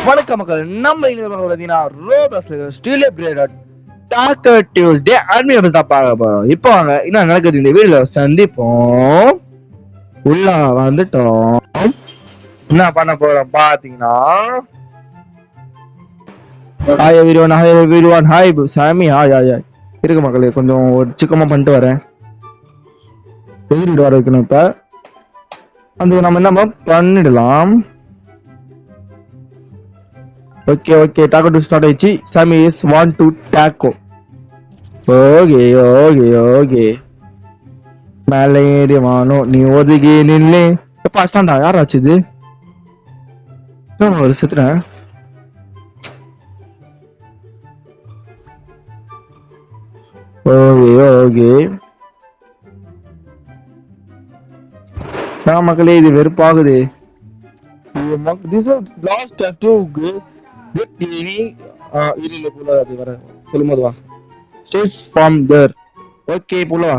வணக்கம் மக்கள். நம்ம பார்த்தீங்கன்னா ரோபஸ்ல steel braided dagger Tuesday admin தான் பார்க்க போறோம். இப்போ வாங்க என்ன நடக்குது இந்த வீடியோல சந்திப்போம். உள்ள வந்துட்டோம். என்ன பண்ண போறோம் பாத்தீங்கன்னா ஹாய் எவ்ரிவன் ஹாய் சாமி ஹாய் ஹாய் ஹாய் இருக்கு மக்களே. கொஞ்சம் ஒரு சிக்கமா பண்ணிட்டு வரேன். எதிரிட்டு வர வைக்கணும். இப்ப அந்த நம்ம என்ன பண்ணிடலாம். Okay, taco to start aichi. Sammy is want to taco. Okay. மேலேறி வானோ நீ ஒதுங்கி நில்லே. எப்ப அஸ்டாண்டா யார் ஆச்சு இது? நான் ஒரு செத்துறேன். ஓகே. நான் மக்களே இது வெறுப்பாகுது. This is last tattoo. இல்ல போல அது வர சொல்லும்போது வா ஸ்டேட் ஃபார்ம் தேர். ஓகே போல வா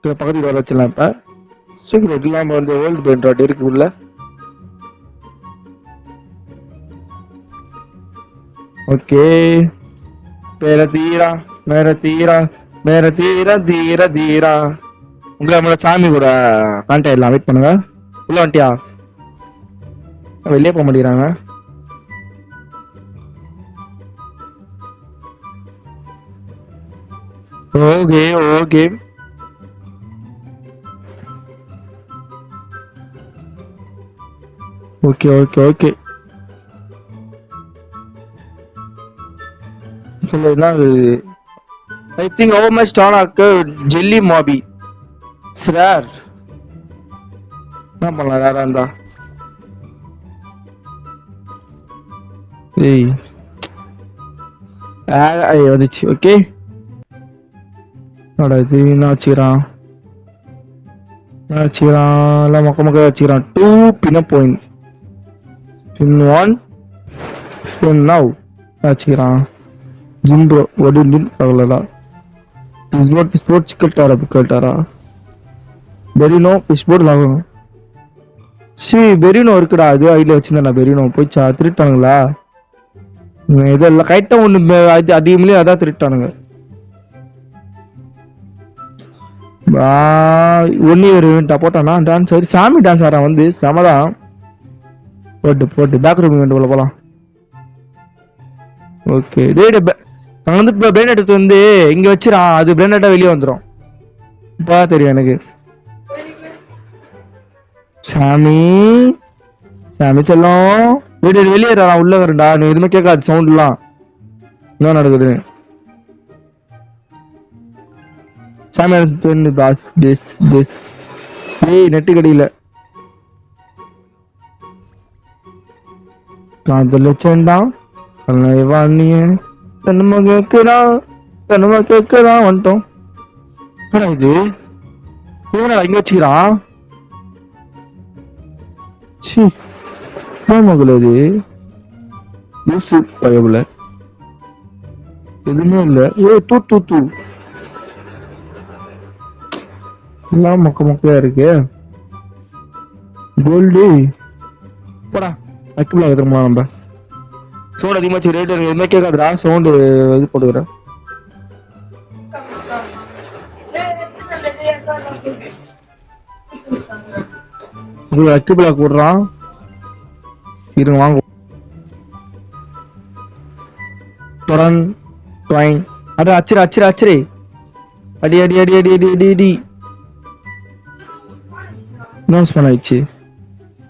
பக்கத்துல வர வச்சிடலாம். இப்ப சீக்கிரம் இல்லாம வந்து ஓல்டு பெயிண்ட் ராட் இருக்கு உள்ள. ஓகே மேர தீரா உங்களை நம்மள சாமி கூட கான்டாக்ட் எல்லாம் வெயிட் பண்ணுங்க. உள்ள வந்துட்டியா? வெளியே போக மாட்டேங்கிறாங்க. ஓகே சொல்லுன்னா ஐ திங்க் ஓவர் மை ஸ்டானாக்கு ஜெல்லி மாபி சார் என்ன பண்ணலாம் யாரா இருந்தா. ஏய் வந்துச்சு. ஓகே இது என்ன வச்சுக்கிறான் மொக்க வச்சுக்கிறான். 2 பின் பாயிண்ட் பின் 1 பின் நவ் வச்சுக்கிறான். ஜிம்போ ஒடின் பகலடா பிஸ்போர்ட் சிக்கல்டாரா பெரினோ பிஸ்போர்ட் வாங்கணும். பெரினோ இருக்குடா. அது ஐடியா வச்சிருந்தா பெரினோ போயிச்சா திருட்டானுங்களா? இதெல்லாம் கைட்ட ஒண்ணு அதிகமில்லையே அதான் திருட்டானுங்க. ஒன்னி ஒரு போட்டானா டான்ஸ் ஆடி சாமி டான்ஸ் ஆடுறான் வந்து சமதான். போட்டு பேக் ரூம் உள்ள போலாம். ஓகே நாங்க வந்து இப்ப பிரெயின் எடுத்து வந்து இங்க வச்சிரான். அது பிரெயின் வெளியே வந்துடும். இப்ப தெரியும் எனக்கு. சாமி செல்லம் வீடு வெளியேறான். உள்ள வரண்டா நீ எதுவுமே கேட்காது சவுண்ட் எல்லாம். என்ன நடக்குது? சாமி பாஸ் பேஸ் ஏய் நெட்டு கடியில காதல சேண்டா வாணிய தன்ம கேக்குறான் வந்துட்டோம். இது இவனா இங்க வச்சுக்கிறான். மகள இது யூசு பயபுல எதுவுமே இல்ல. தூ எல்லாம் மொக்கையா இருக்கு. கோல்டு போடா அக்குல திரும்ப நம்ம சவுண்ட் அதிகமாச்சு. ரேட் எதுவுமே கேட்காதுடா. சவுண்டு இது போட்டுக்கிறேன். அக்கு பிளாக் போடுறான். இருங்க வாங்க. அட அச்சிரி அடி நோஸ் பண்ணாயிடுச்சு.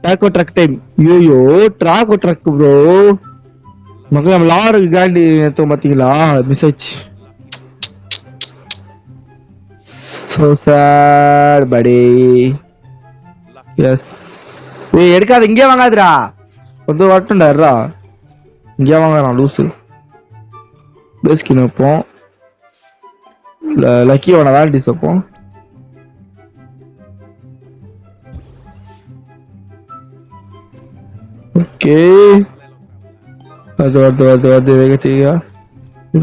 டாக்கோ drug time. ஐயோ ட்ராக்கோ ட்ரக் ப்ரோ. மக்கள் நம்ம லாரி காண்டி எடுத்தோம் பாத்தீங்களா? மிஸ் ஆயிடுச்சு. சோ சாட் படி. எஸ் எடுக்காத. இங்கே வாங்காதுடா. வந்து வரட்டும்டா. இங்கே வாங்கலாம் லூசு. பேஸ்கின் வைப்போம். லக்கியோட வேலிட்டிஸ் வைப்போம். ஓகே அது வேகச்சியா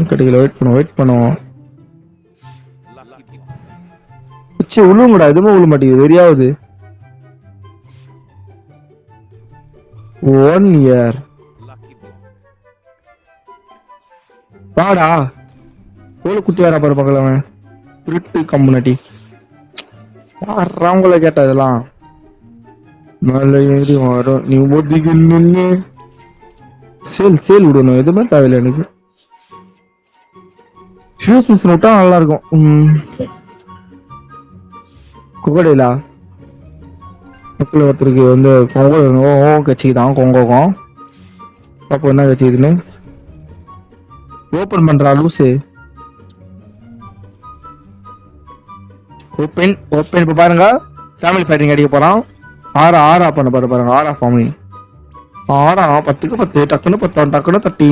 கடையில் வெயிட் பண்ணுவோம். உழுவுங்கடா. எதுவுமே உள்ள மாட்டேங்குது. வெறியாவது 1 year. வாடா கோழி குட்டி வேற பாரு பார்க்கலாம் திருட்டு கம்முனட்டி யாராவங்கள கேட்டா இதெல்லாம் மேல ஏறி வரும் நீ ஒதுக்கி நின்னு சேல் விடணும் எதுவுமே தேவையில்லை எனக்கு ஷூஸ் மிஸ் விட்டா நல்லா இருக்கும் குகடையிலா மக்கள் ஒருத்தருக்கு வந்து கொங்கோ கட்சிக்குதான் கொங்கோகம் அப்போ என்ன கட்சிக்குதுன்னு ஓபன் பண்றா லூசு ஓபன் இப்ப பாருங்க சாமிலி ஃபைட்டிங் அடிக்க போறான் ஆறா பண்ண பாருங்க ஆறா ஃபார்மிங் 10க்கு 10 டக்குன்னு 10 டக்குன்னு 30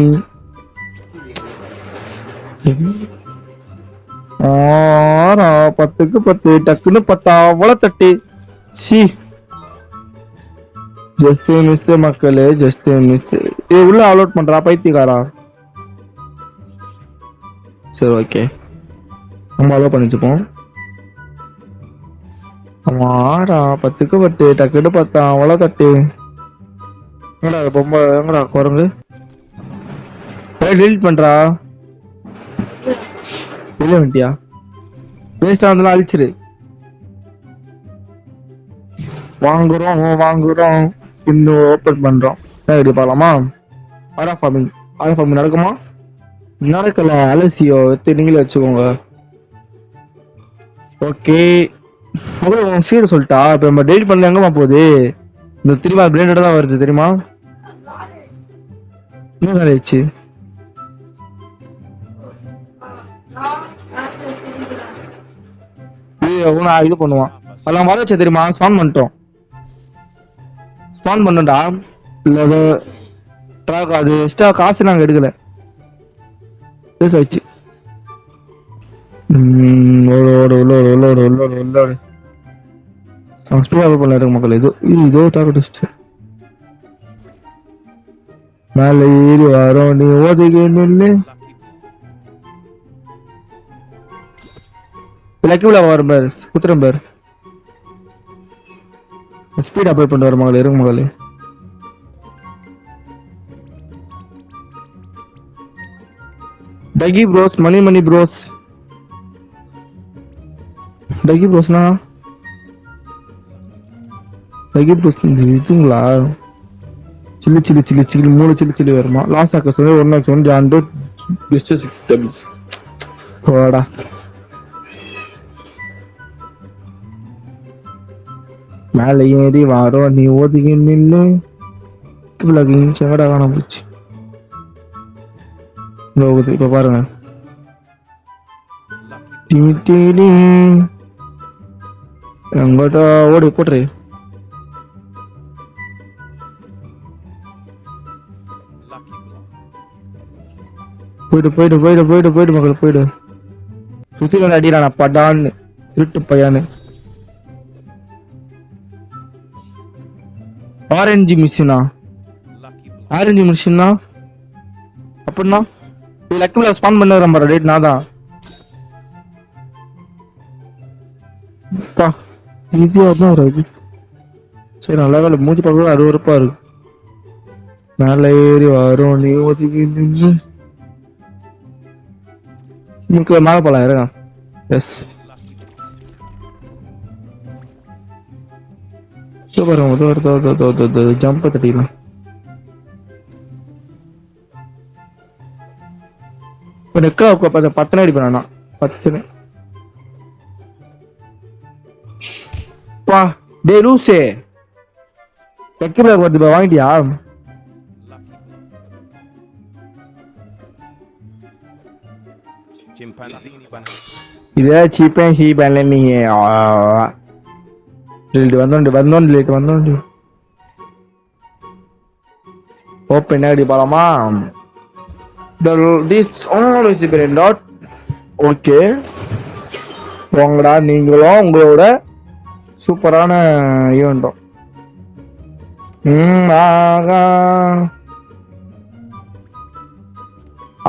10க்கு 10 டக்குன்னு 10 அவ்வளவு 30 சி ஜஸ்ட் மிஸ் மக்களே ஜஸ்ட் மிஸ் உள்ள அலோட் பண்றா பைத்தியக்காரா சரி ஓகே நம்ம அலோட் பண்ணிச்சுப்போம் 10க்கு 10 டக்குன்னு 10 அவ்வளவு 30 எங்கடா பொம்மை எங்கடா குரங்கு டெலிட் பண்றா வெளிய வந்துட்டியா வேஸ்டா இருந்தாலும் அழிச்சிரு வாங்குறோம் இன்னும் ஓபன் பண்றோம் சரி பார்க்கலாமா ஆரா ஃபார்மிங் நடக்குமா நடக்கல அலசியோ நீங்களே வச்சுக்கோங்க ஓகே உங்களுக்கு சீடு சொல்லிட்டா இப்ப நம்ம டெலிட் பண்ணல எங்கம்மா போகுது இந்த திரும்ப பிளேண்டோட தான் வருது தெரியுமா என்ன வேலைச்சு இது பண்ணுவான் அதெல்லாம் வர வச்ச தெரியுமா ஸ்பான் பண்ணோம்டா இல்ல ட்ராக் அது எக்ஸ்ட்ரா காசு நாங்க எடுக்கல ஆச்சு மக்கள் இதோ டார்கெட் மேல ஏறி வரோம் நீ ஓதுக நின்னு லக்கிவில வரும் பேர் குத்துறம் பேர் ஸ்பீட் அப்ளை பண்ணிட்டு வர மகளே இருக்கு மகளே டகி ப்ரோஸ் மணி ப்ரோஸ் டகி ப்ரோஸ்னா டகி ப்ரோஸ் இதுங்களா சில்லி 3 சில்லி வருமா லாஸ்ட் ஆக்க சொல்லி 1 ஜான் டோட் பெஸ்ட் 6 டபிள்ஸ் போடா மேல ஏறி வாரோம் நீ ஓதுகி நின்னு செங்கடா காண போச்சு இப்ப பாருங்க எங்கடா ஓடி போட்டுரு போயிடு மக்கள் போயிடு சுத்தில அடிக்கிறான் படான்னு திருட்டு பையான்னு ஆரஞ்சு மிஷினா அப்படின்னா லக்கில ஸ்பான் பண்ண வரேன் பாரு டேட் நான் தான் ஈஸியா தான் வராது சரி நல்லா வேலை மூஞ்சி பார்க்க அருவருப்பா இருக்கு மேல ஏறி வரும் நீ ஒதுக்கி நின்று மேல போலாம் இருங்க எஸ் ஜம்ப் தட்டிக்கலாம் பத்தனை அடி பண்ணா 10 பா டே லூசே டெக்கிபிளாக் வருது வாங்கிட்டியா இதே சீப்பேன் பண்ணல நீங்க வந்தோண்டு ஓப்பன் ஆடி போலாமா this always depend dot okay போங்கடா நீங்களும் உங்களோட சூப்பரான ஈவெண்ட்டும்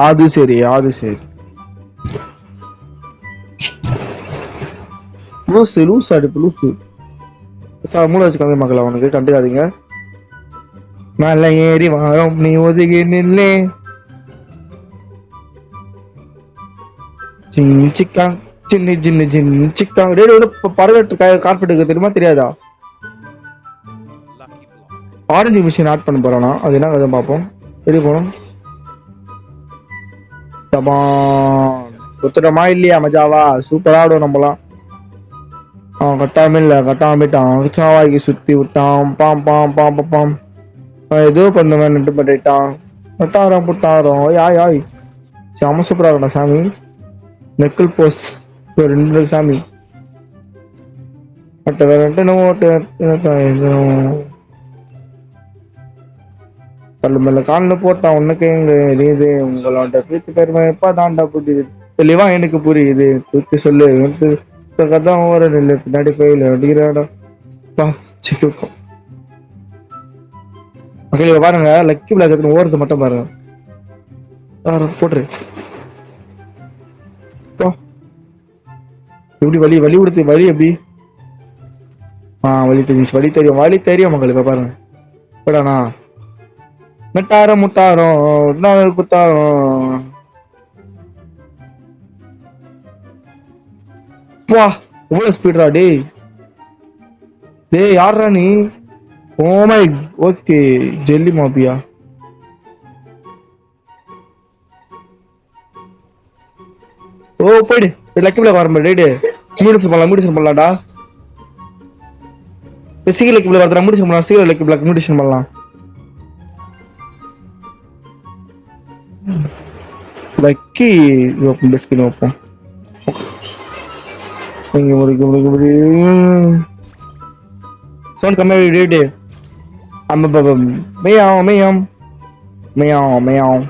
அது சரி லூஸ் அடுப்பு லூசு மூளை வச்சு கம்மி மக்கள் அவனுக்கு கண்டுக்காதீங்க மேல ஏறி வாரம் நீ ஒதுங்கி நில்லே சின் சிக்கா சின்ன சின்ன சின்ன சிக்கா டேய் பறவைட்டு கார்பெட் இருக்கு தெரியுமா தெரியாதா? ஆரஞ்சு மிஷின் ஆட் பண்ண போறானா? அது என்ன கதை பார்ப்போம். எது போகணும்? குத்துட்டோமா இல்லையா மஜாவா? சூப்பரா ஆடும் நம்மலாம். அவன் கட்டாம இல்ல கட்டாமிட்டான் சாவாய்க்கு சுத்தி விட்டான் பாம் பாம் பாம் பாம். ஏதோ பண்ண மாதிரி நட்டு பண்ணிட்டான். புட்டாரம் புட்டாரம் யாய் யாய் செம சூப்பரா இருக்கா சாமி. நெக்கிள் போஸ்ட் ரெண்டு சாமி அட்ட வேற ஓட்டு கல்லு மேல காலில் போட்டான் உனக்கு எங்க எரியுது உங்களோட பேச்சு பெருமை எப்ப தாண்டா புரியுது தெளிவா எனக்கு புரியுது தூக்கி சொல்லு கதான் ஓர நில்லு பின்னாடி போயில அடிக்கிறாடா சிக்கும். மக்கள் பாருங்க லக்கி பிளாக் ஓரத்தை மட்டும் பாருங்க போட்டுரு. எப்படி வலி வலி கொடுத்து வலி எப்படி வலி தெரியும் வலி தெரியும் வலி தெரியும் மக்களுக்கு பாருங்க எப்படாண்ணா மெட்டாரம் முட்டாரம் குத்தாரம் வா எவ்வளவு ஸ்பீடா டேய் டேய் யாரா நீ? Oh my okay jelly mafia. Oh போயிடு லக்கி பிளாக் வர டேடு முடிச்சு பண்ணலாம்டா. சீக்கிரம் லக்கி பிளாக் வரதுடா முடிச்சு பண்ணலாம். சீக்கிரம் லக்கி பிளாக் முடிச்சு பண்ணலாம். லக்கி பிஸ்கட் வைப்போம். சவுண்ட் கம்மியா டேடு மேயாம் மேயாம் மேயாம் மேயாம்.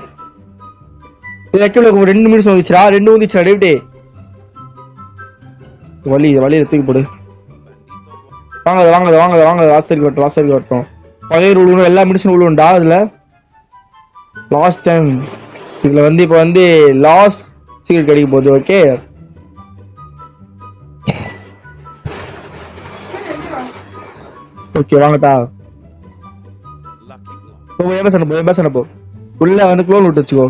லக்கி பிளாக் 2 நிமிஷம் வந்துச்சுடா 2 வந்துச்சுடா டேவிடே. வலி வலியை தூக்கி போடு. வாங்க வாங்க வாங்க வாங்க லாஸ்ட் வரட்டும். பழைய ரூல் எல்லா மெடிசன் உண்டா அதுல லாஸ்ட் டைம் இதுல வந்து இப்ப வந்து லாஸ்ட் சீக்கிரம் கிடைக்க போகுது. ஓகே ஓகே வாங்கட்டா போ உள்ள வந்து க்ளோன் விட்டு வச்சுக்கோ.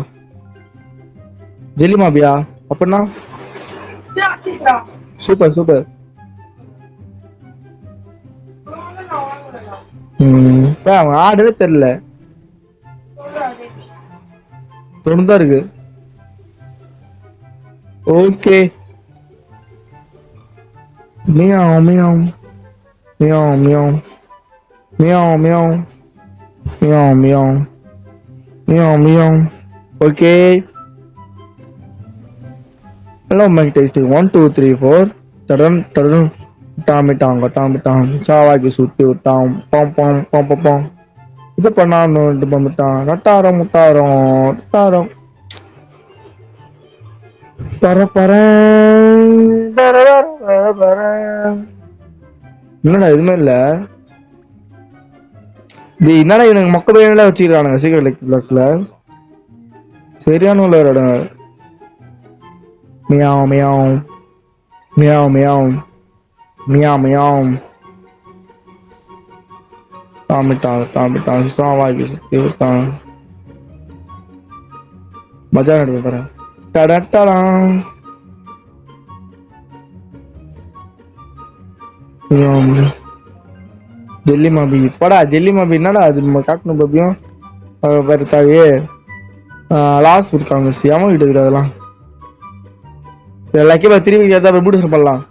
ஜெல்லி மாபியா அப்படின்னா சூப்பர் சூப்பர். அவன் ஆடவே தெரியல தொணுதான் இருக்கு. Okay meow meow meow meow meow meow meow meow meow meow. Okay hello mike testing 1 2 3 4 டடன் டடன் டாமிட்டாங்க டாமிட்டான் சாவாக்கி சுத்தி விட்டான் பாம் பாம் பாம் பாம். இது பண்ணான்னு பண்ணிட்டான் நட்டாரம் முட்டாரம் நட்டாரம் என்னடா எதுவுமே இல்ல. என்னடா இவனுக்கு மொக்க பையன்ல வச்சுக்கிறானுங்க சீக்கிரம் லக்கி பிளாக்ல சரியான உள்ள இடம். Meow meow meow meow meow meow. டாமிட்டான் சாவாக்கி சுத்தி விட்டான் மஜா எடுத்து தரேன். ஜெல்லி மாபி படா ஜெல்லி மாபி என்னடா அது காட்டணும் பாப்பியும் தாவே லாஸ்ட் இருக்காங்க சியாம கிட்ட இருக்குது அதெல்லாம் எல்லாத்தையும் திரும்பி ஏதாவது முடிச்சு பண்ணலாம்.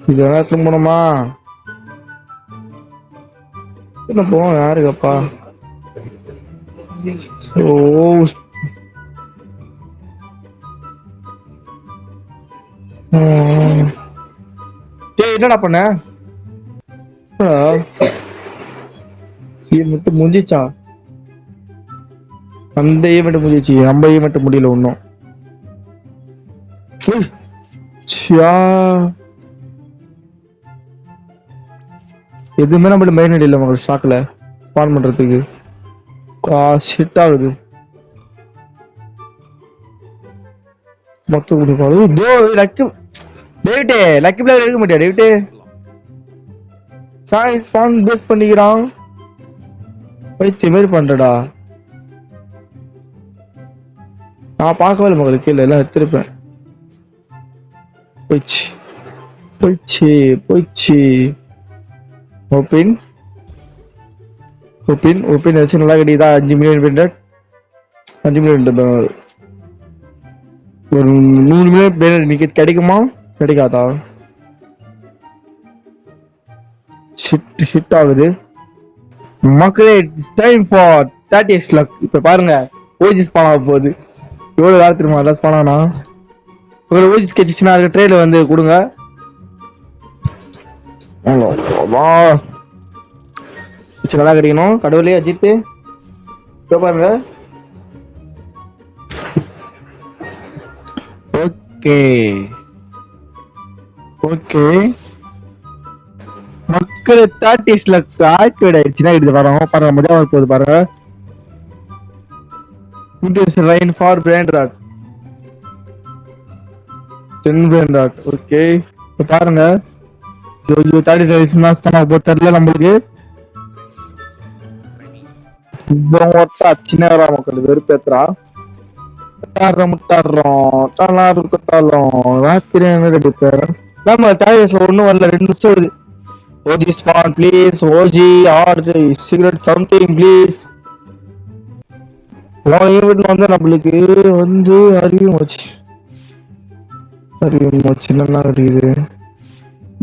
இது நேரத்துல போனோமா என்ன போவோம் யாருக்கப்பா. என்னடா பண்ண மட்டும் முடிஞ்சிச்சா? அந்த ஈவெண்ட் முடிஞ்சிச்சு நம்ம ஈவெண்ட் முடியல ஒன்னும். எதுவுமே நம்மள மெயின் இல்ல உங்களுக்கு ஸ்டாக்ல ஸ்பான் பண்றதுக்கு ஷிட் ஆகுது மொத்தம் கொடுப்பாரு. லக்கி பிளேயர் எடுக்க மாட்டியா டேவிட்? சாய்ஸ் ஃபான் பேஸ் பண்ணிக்கிறான். போயிட்டு மாரி பண்றடா. நான் பார்க்கவே இல்லை மகளுக்கு, கீழே எல்லாம் எடுத்திருப்பேன். போயிடுச்சு போயிடுச்சு போயிடுச்சு. ஓபின் ஓபின் ஓபின் வச்சு நல்லா கிடைக்குதா? 5 மில்லியன் பெண்டட், 5 மில்லியன் ஒரு 100 மில்லியன் பெண்டட் இன்னைக்கு கிடைக்குமா கிடைக்காதா? ஷிட் ஆகுது மக்களே. It's time for 30 luck. இப்ப பாருங்க ஓஜி ஸ்பான் ஆக போகுது. எவ்வளவு வேலை தெரியுமா எல்லாம் ஸ்பான் ஆனா? ஒரு ஓஜி கிடைச்சுன்னா அதுக்கு ட்ரேல வந்து கொடுங்க. நல்லா கிடைக்கணும் கடவுளே. அஜித் பாருங்க. ஓகே ஓகே மக்கள் 30 லக் ஆக்டிவேட் ஆயிடுச்சுன்னா இது பாருங்க பாருங்க மஜா போகுது பாருங்க. Rain for brand rod 10 brand rod. Okay பாருங்க 30 மாஸ் பண்ண போட்டர்ல நம்மளுக்கு சின்ன மக்கள் வெறுப்பேத்துறா. முட்டாடுறோம் இருக்கத்தாலும் ராத்திரி எடுப்பாரு. நம்ம தாயேஸ்ல ஒண்ணும் வரல, 2 நிமிஷம் வருது. OG spawn please, OG or cigarette something please. வீட்டுல வந்து நம்மளுக்கு வந்து அறிவும் வச்சு நல்லா இருக்குது.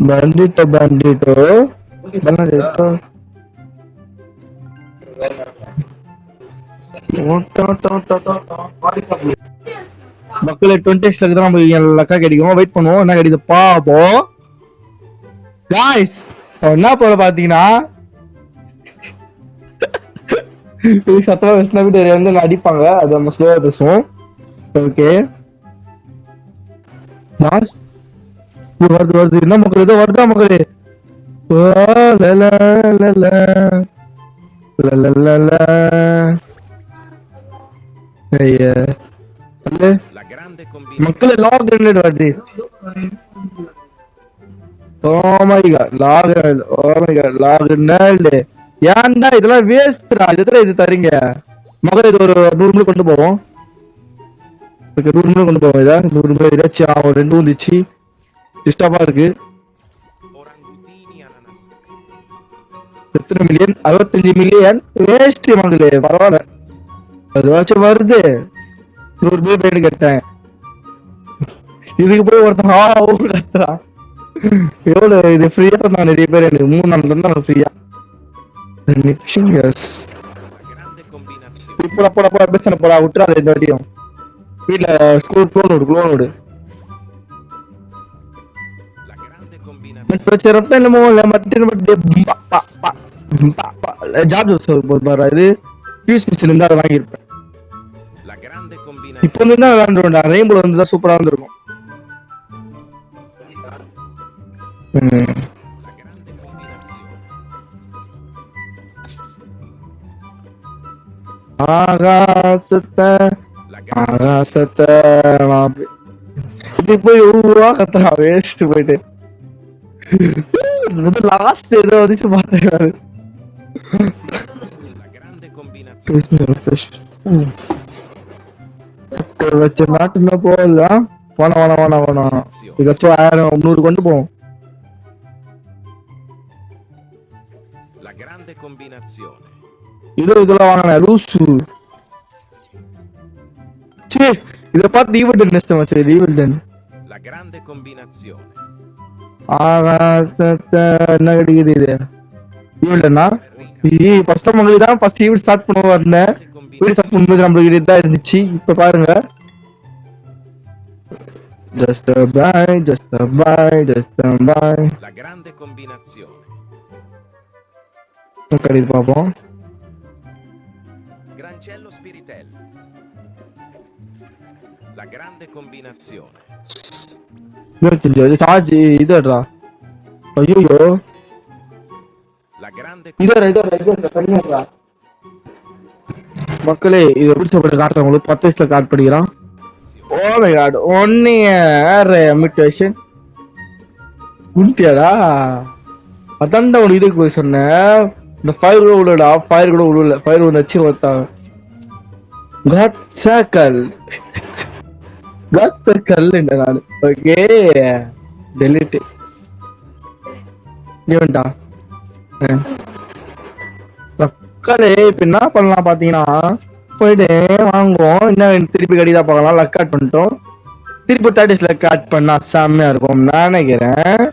பேண்டிட்டோ பேண்டிட்டோ பேண்டிட்டோ மக்களே 20 லக்கு தான் நம்ம லக்கா கிடைக்கும். வெயிட் பண்ணுவோம் என்ன கிடைக்குது பாப்போம். காய்ஸ் என்ன போல பாத்தீங்கன்னா சத்தமா பேசினா வீட்டு வந்து அடிப்பாங்க. அது நம்ம ஸ்லோவா பேசுவோம். ஓகே வருது வருது. என்ன மக்கள் ஏதோ வருதா மக்களே? மக்கள் லாக் வருது. ஏன்டா இதெல்லாம் வேஸ்ட்ரா? இது தரீங்க மகள். இது ஒரு 100 மில்லியன் கொண்டு போவோம். 100 மில்லியன் கொண்டு போவோம். இதா 100 மில்லியன் ஏதாச்சும் ஒரு 2 வந்துச்சு. டிஸ்டர்பா இருக்கு. எத்தனை மில்லியன்? 65 மில்லியன் வேஸ்ட் மகளே. பரவாயில்ல அதுவாச்சும் வருது. 100 மில்லியன் கேட்டேன். இதுக்கு போய் ஒருத்தன் கத்துறான். எவ்வளவு இது ஃப்ரீயா தான் நிறைய பேர். எனக்கு 3 நாள் தான் ஃப்ரீயா. போட பேச போடா விட்டுறாது. இந்த வாட்டியும் வீட்டுல ஸ்கூல் க்ளோன் விடு. வாங்கியிருப்பேன். இப்போ வந்து விளையாண்டுடா. ரெயின்போ வந்து சூப்பரா இருந்திருக்கும். இது போய் கத்துறா வேஸ்ட் போயிட்டு. லாஸ்ட் ஏதோ வந்துச்சு பாத்துக்காரு. வச்ச நாட்டுல போகலாம். வேணாம் இதாச்சும் 1000 100 கொண்டு போவோம். இதெல்லாம் வாங்கின லூசு. இத பார்த்து ஈவென்ட் நெஸ்ட் மச்சான். ஈவென்ட் என்ன கிடைக்குது இது? ஈவென்ட்னா ஃபர்ஸ்ட் மங்களுக்கு தான் ஃபர்ஸ்ட் ஈவென்ட் ஸ்டார்ட் பண்ணுவோம். வந்தேன் வீடியோ ஸ்டார்ட் பண்ணும்போது நம்மளுக்கு இதுதான் இருந்துச்சு. இப்ப பாருங்க just a bye. கடிது பாப்போம். Grancello Spiritello. La grande combinazione. Charge இதுடா. ஐயோ இதடா மக்களே. இது எப்படி சொல்ற காட்டுறேன் உங்களுக்கு. 10 வயசுல கார்ட் படிக்கிறான். Oh my God 1 year mutation. குட்டியாடா அதான்டா உனக்கு இதுக்கு போய் சொன்னேன். இந்த ஃபயர் கூட உள்ளடா, ஃபயர் கூட உள்ள, ஃபயர் ஒன்று வச்சு ஒருத்தான் கல் கல் நான். ஓகே டெலிட் இவன்டா. மக்களே இப்ப என்ன பண்ணலாம் பாத்தீங்கன்னா, போயிட்டு வாங்குவோம். என்ன திருப்பி கடிதா பார்க்கலாம். லக் ஆட் பண்ணிட்டோம். திருப்பி 30 லக் ஆட் பண்ணா செம்மையா இருக்கும் நான் நினைக்கிறேன்.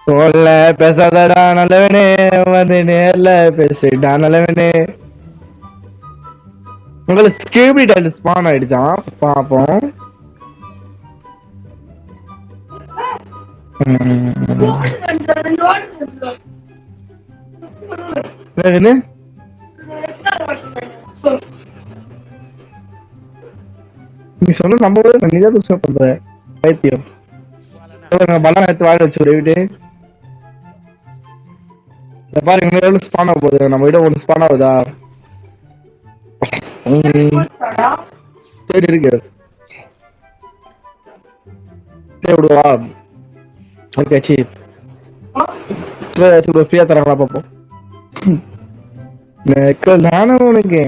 சொல்ல பேசாதடா நல்லவனே, வந்து நேர்ல பேசுடா நல்லவனே. உங்களுக்கு ஸ்கேபி டைல் ஸ்பான் ஆயிடுச்சான், பாப்போம். நீ சொன்ன நம்ம நீதான் புதுசா பண்ற பைத்தியம். பலம் எடுத்து வாங்க வச்சு விட்டு பாருங்க ஸ்பான் ஆக போகுது. நம்ம விட ஒன்று ஸ்பான் ஆகுதா? சரி இருக்கு விடுவா. ஓகே சி ஃப்ரீயா தராங்களா பாப்போம். நானும் உனக்கு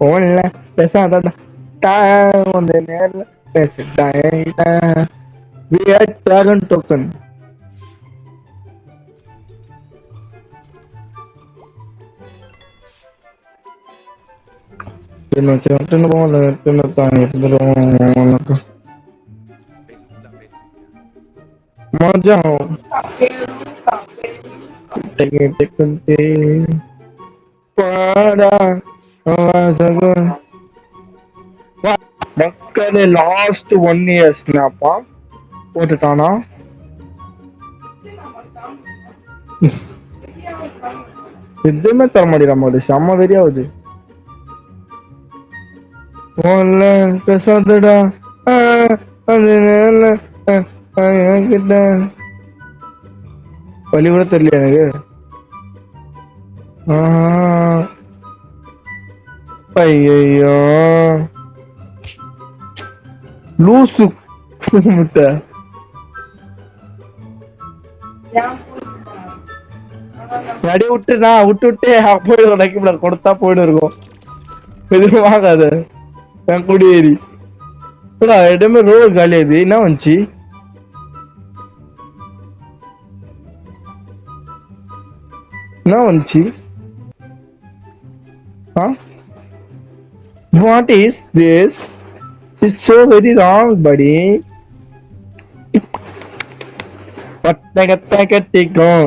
போன்ல பேசாத வந்து நேர்ல பேசிட்டான். டிராகன் டோக்கன் மக்களே லாஸ்ட் 1 year ஸ்னாப்பா போட்டுட்டானா? எதுவுமே தர மாட்டேங்கிறான். செம்ம வெறியாவது. பேசாதடா வழி கூட தெரியல எனக்கு. ஐயோ லூசு முட்டை. அடி விட்டுனா விட்டு போயிடுவோம். கொடுத்தா போயிடு இருக்கும். எதுவும் வாங்காத என் குடியேறி இடமே ரோடு காலியாது. என்ன வந்துச்சு? என்ன வந்துச்சு? What is this? This is so very wrong, buddy. மொட்டை கட்டிக்கும்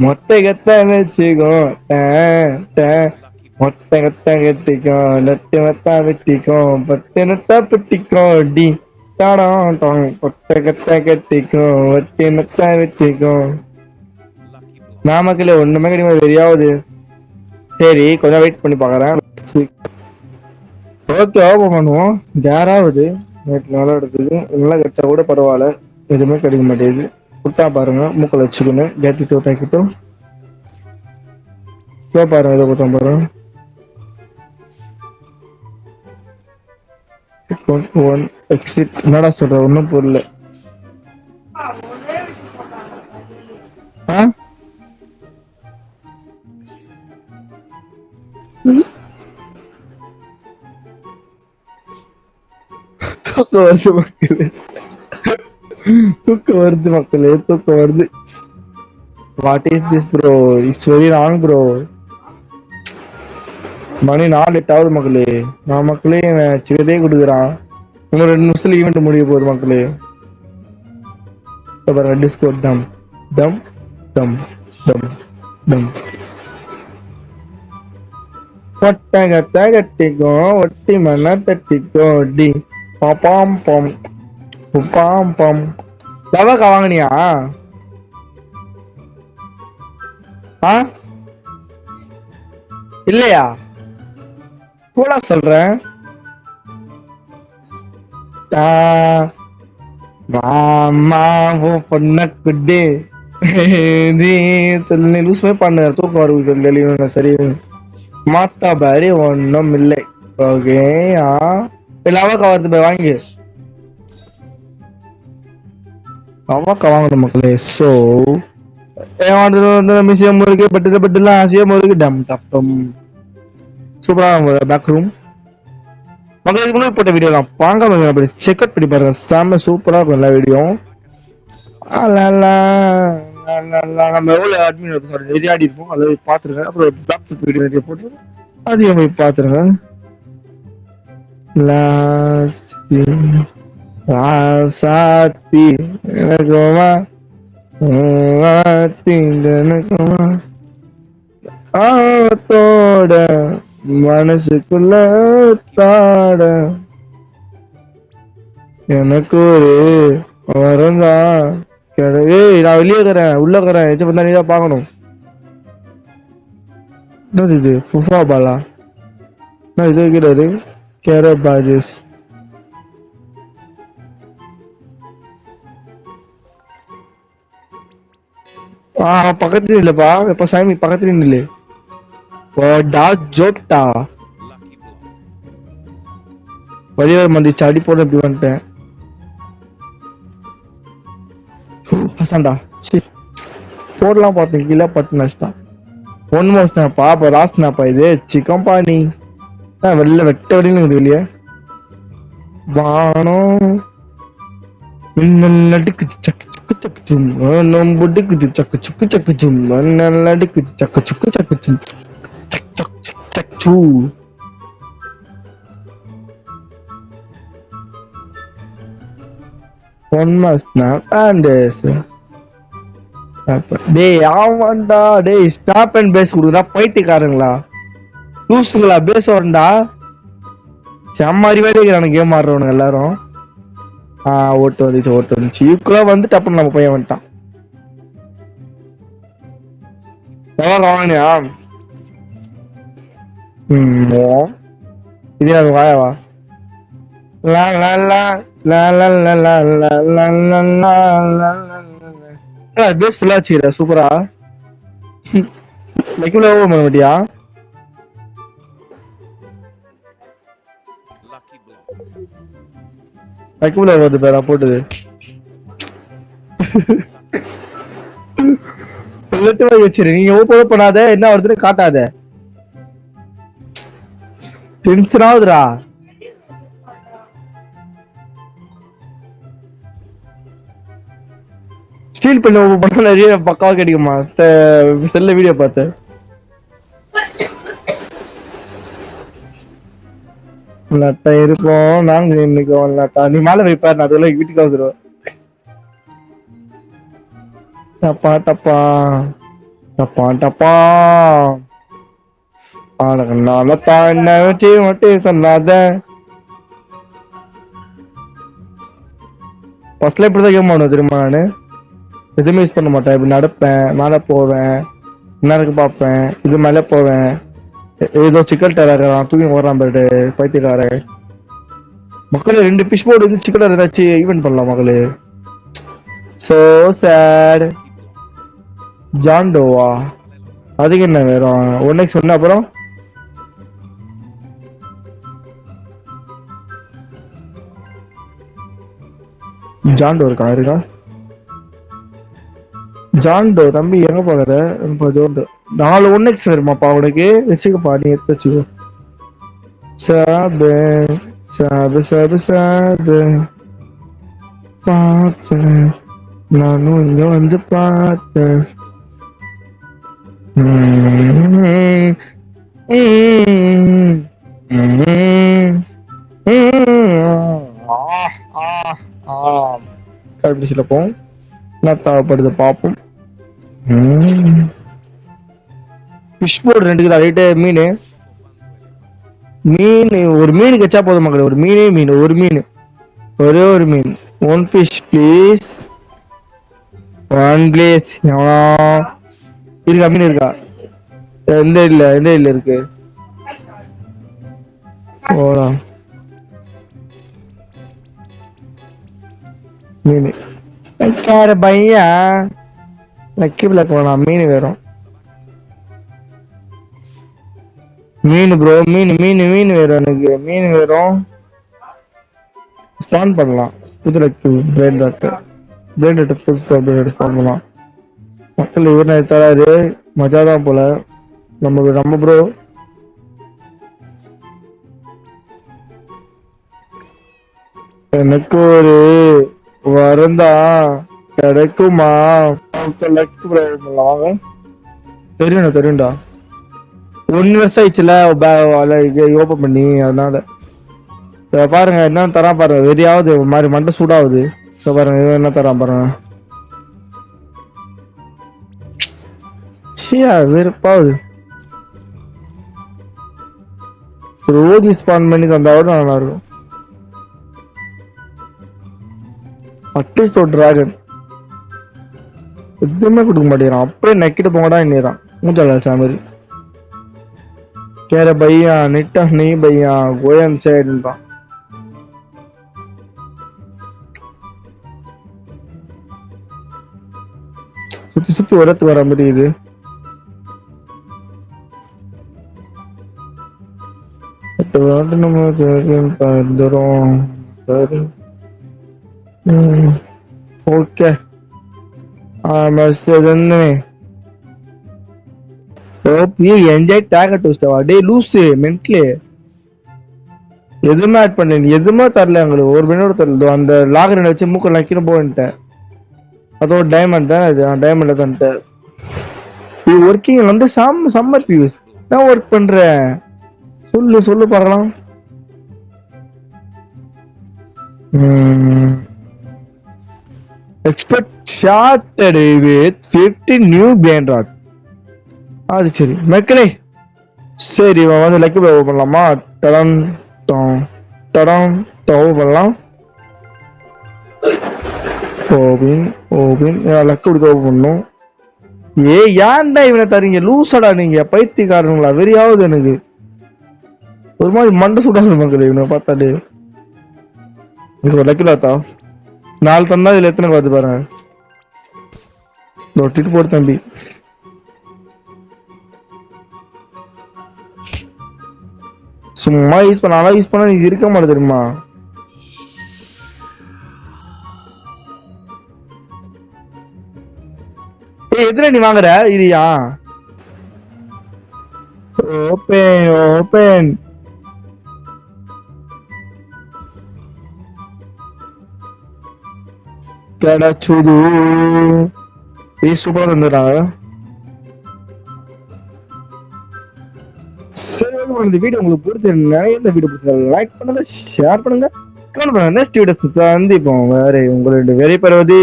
மொட்டை கட்ட வச்சுக்கும் மொட்டை கட்டிக்கும் நட்டு மத்தா வெட்டிக்கும் பட்டு நட்டா பெட்டிக்கும் டி தாடம் பொட்டை கட்டிக்கும் வட்டி நட்டா வெட்டிக்கும். நாமக்கல்ல ஒண்ணுமே கிடையாது வெறியாவது. சரி கொஞ்சம் வெயிட் பண்ணி பாக்குறேன். ஓகே ஓபன் பண்ணுவோம். யாராவது நேற்று நல்லா எடுத்தது நல்லா கிடைச்சா கூட பரவாயில்ல. எதுவுமே கிடைக்க மாட்டேங்குது. குட்டா பாருங்க மூக்கில் வச்சுக்கணும். கேட்டுட்டு டாக்கிட்டும் பாருங்க இதை குத்தம் பாருங்க. எக்ஸிட் என்னடா சொல்ற? ஒன்னும் புரியல. தூக்கம் வருது மக்களே, தூக்கம் வருது மக்களே, தூக்கம் வருது. What is this bro? It's very wrong bro. மணி 4:08 மக்களே. நான் மக்களே சின்னதே கொடுக்குறான். இன்னும் 2 நிமிஷத்துல ஈவெண்ட் முடிய போகுது மக்களே. பாருங்க டிஸ்கோட் டம் டம் டம் டம் டம். ஒட்டகத்தை கட்டிக்கோ ஒட்டி மண்ண தட்டிக்கோ டி பாம் பாம் பாம் பாம். லவக்கா வாங்கினியா? இல்லையா? போடா சொல்றேன். பொண்ண குட்டி சொல்லி லூஸ்மே பண்ண தூக்கம் வருது. சரி மாத்தா பாரி ஒன்னும் இல்லை. ஓகே லவக்கா வருது போய் வாங்கி. அவாக்கா வாங்கணும் மக்களே. ஸோ வந்து மியூசியம் இருக்கு, பட்டுலாம் ஆசியம் இருக்கு, டம் டப்பம் சூப்பராக பேக் ரூம். மக்கள் இதுக்கு முன்னாடி போட்ட வீடியோ தான் வாங்க செக் அவுட் பண்ணி பாருங்க. செம்ம சூப்பராக இருக்கும் எல்லா வீடியோ. நம்ம எவ்வளோ அட்மின் விளையாடி இருப்போம் அதை பார்த்துருங்க. அப்புறம் பிளாக் வீடியோ போட்டு அதையும் போய் பார்த்துருங்க. சாத்தி எனக்குமா எனக்குமா ஆத்தோட மனசுக்குள்ள தாட எனக்கு ஒரு வரந்தா. ஏய் நான் வெளியே இருக்கிறேன், உள்ள இருக்கிறேன். எச்ச பண்ணா நீ தான் பார்க்கணும். என்னது இது? ஃபுஃபா பாலா? நான் இது வைக்கிறாரு கேர பாஜஸ். பக்கத்துல இல்லப்பா. இப்ப சாமி பக்கத்துல இல்ல. ஓடா ஜோட்டா வழிவர் மந்திச்சு அடி போட இப்படி வந்துட்டேன். ஹசன்டா போடலாம் பார்த்தேன், கீழே பட்டு நஷ்டம். ஒன் மோஸ்டாப்பா. அப்ப ராஸ்னாப்பா இது சிக்கன் பாணி வெளில வெட்ட வரையும் வெளியே வானம் மின்னல் அடிக்குது சக்கு சுக்கு சக்கு சும் நொம்புடிக்குது சக்கு சுக்கு சக்கு சும் மண்ணல் அடிக்குது சக்கு சுக்கு சக்கு சும் சக் சக் சக் சக் சூ. ஒன் மோஸ்ட் டேய் ஆமாண்டா. டேய் ஸ்டாப் அண்ட் பேஸ் கொடுக்குறா பைத்தியக்காரங்களா லூசுங்களா. பேஸ் வரண்டா செம்ம அறிவாளி இருக்கிறானு கேம் ஆடுறவனுங்க எல்லாரும். ஓட்டு வந்துச்சு ஈக்குவலா வந்துட்டு அப்புறம் நம்ம பையன் வந்துட்டான். வாங்கினியா? இது அது வாயவா பேஸ் ஃபுல்லா வச்சுக்கிற சூப்பரா. லைக்ல ஓவர் பண்ண மாட்டியா? லைக்ல வருது பேரா போட்டுது. வச்சிரு. நீங்க ஓப்பன் பண்ணாத, என்ன வருதுன்னு காட்டாத. டென்ஷன் ஆகுதுடா. ஸ்டீல் பண்ண ஓப்பன் பண்ணா நிறைய பக்காவா கிடைக்குமா? செல்ல வீடியோ பார்த்து நட்டா இருப்போம். நாங்க இன்னைக்கு நட்டா நீ மேல வைப்பாரு. நான் அதெல்லாம் வீட்டுக்கு வந்துடுவேன். டப்பா டப்பா டப்பா டப்பா என்ன வச்சு மட்டும் சொல்லாத. ஃபர்ஸ்ட்ல இப்படிதான் கேம் ஆடணும் தெரியுமா? நானு எதுவுமே யூஸ் பண்ண மாட்டேன். இப்படி நடப்பேன், மேல போவேன், நேருக்கு பார்ப்பேன், இது மேல போவேன். ஏதோ சிக்கல் டேரக்கிறான் தூக்கி ஓடுறான் பாரு பைத்தியக்கார. மக்களே 2 ஃபிஷ் போர்டு வந்து சிக்கன் ஏதாச்சும் ஈவென்ட் பண்ணலாம் மக்களே. So sad. ஜாண்டோவா? அதுக்கு என்ன வேறும் ஒன்னைக்கு சொன்ன அப்புறம் ஜாண்டோ இருக்கா? ஜாண்டோ தம்பி எங்க போகிற? 4 1x வருமாப்பா உனக்கு? வச்சுக்கப்பா, நீ எடுத்து வச்சுக்கோ. சாபு சாபு சாபு சாபு பார்த்தேன், நானும் இங்க வந்து பார்த்தேன். கடைசியில் போவோம். என்ன தேவைப்படுது பார்ப்போம். Fish board 2 right. மீன் ஒரு மீன் கச்சா போதும் மக்களே. ஒரு மீன் ஒரே ஒரு மீன். 1 ஃபிஷ் ப்ளீஸ். 1 ப்ளீஸ். இருக்கா மீன் இருக்கா? எந்த இல்ல இருக்கு. ஓடா மீன் வைக்கார பையா. லக்கி பிளாக் வேணாம், மீன் வேறும். மீன் ப்ரோ, மீன் வேறும். எனக்கு மீன் வேறும். ஸ்பான் பண்ணலாம் புது லக்கி பிரைட் டாக்டர். பிளேட் பண்ணலாம். மக்கள் இவர் தராரு, மஜாதான் போல. நம்ம ப்ரோ எனக்கு ஒரு வரந்தா கிடைக்குமா? வாங்க, தெரியும்டா. 1 வருஷம் ஆயிடுச்சுல ஓபன் பண்ணி, அதனால பாருங்க என்ன தரான் பாருங்க. வெறியாவது ஒரு மாதிரி மண்டை சூடாகுது. பாருங்க என்ன தரான் பாருங்க. சியா வெறுப்பாவது. ஒரு ஓடி ஸ்பான் பண்ணி தந்தாவோட நல்லா இருக்கும். அட்லீஸ்ட் ஒரு டிராகன் எதுவுமே கொடுக்க மாட்டேங்கிறான். அப்படியே நக்கிட்டு போங்கடா இன்னிறான் மூஞ்சால சாமரி. கேர பையா நிட்டா நீ பையா கோயன் சைடுன்றான். சுத்தி வரத்து வர மாதிரி இது. ஓகே என்ஜாய் டாக டூஸ்டவா டே லூசு மென்ட்லி. எதுவுமே ஆட் பண்ணல, எதுவுமே தரல எங்களுக்கு. ஒரு மினிட் தரல. அந்த லாகர் வச்சு மூக்க நக்கின்னு போயிட்டேன். அதோட டைமண்ட் தான் இது. டைமண்ட் தான் ஒர்க்கிங் வந்து சம்மர் பியூஸ் நான் ஒர்க் பண்றேன். சொல்லு பார்க்கலாம். எக்ஸ்பெக்ட் ஷார்ட்டட் வித் 50 நியூ பேண்ட்ராட். அது சரி மக்களே, சரி வந்து லக்கி ப்ளோ பண்ணலாமா? டடம் டடம் டவ் பண்ணலாம். ஓபின் லக்கு கொடுத்து ஓபன் பண்ணும். ஏன்டா இவனை தரீங்க? லூசடா நீங்க, பைத்தியக்காரங்களா? வெறியாவது எனக்கு ஒரு மாதிரி மண்டை சுடாது மக்களே இவனை பார்த்தாலே. லக்கி லாத்தா 4 தந்தா இதுல எத்தனை பார்த்து பாருங்க. தொட்டிட்டு போடு தம்பி. சும்மா யூஸ் பண்ணா நீ இருக்க மாட்டே தெரியுமா? எதுல நீ வாங்குற? இரியா ஓபன் கிடைச்சுது. சூப்பரா வந்துடுறாங்க. சரி, இந்த வீடியோ உங்களுக்கு பிடிச்சிருந்தா இந்த வீடியோ பிடிச்சிருந்தா லைக் பண்ணுங்க, ஷேர் பண்ணுங்க, கமெண்ட் பண்ணுங்க. நெக்ஸ்ட் வீடியோ சந்திப்போம். வேற உங்களுடைய வெறி பெறுவது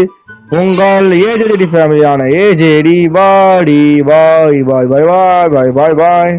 உங்கள் ஏஜேடி ஃபேமிலியான ஏஜேடி. பாடி பாய் பாய் பாய் பாய் பாய் பாய் பாய்.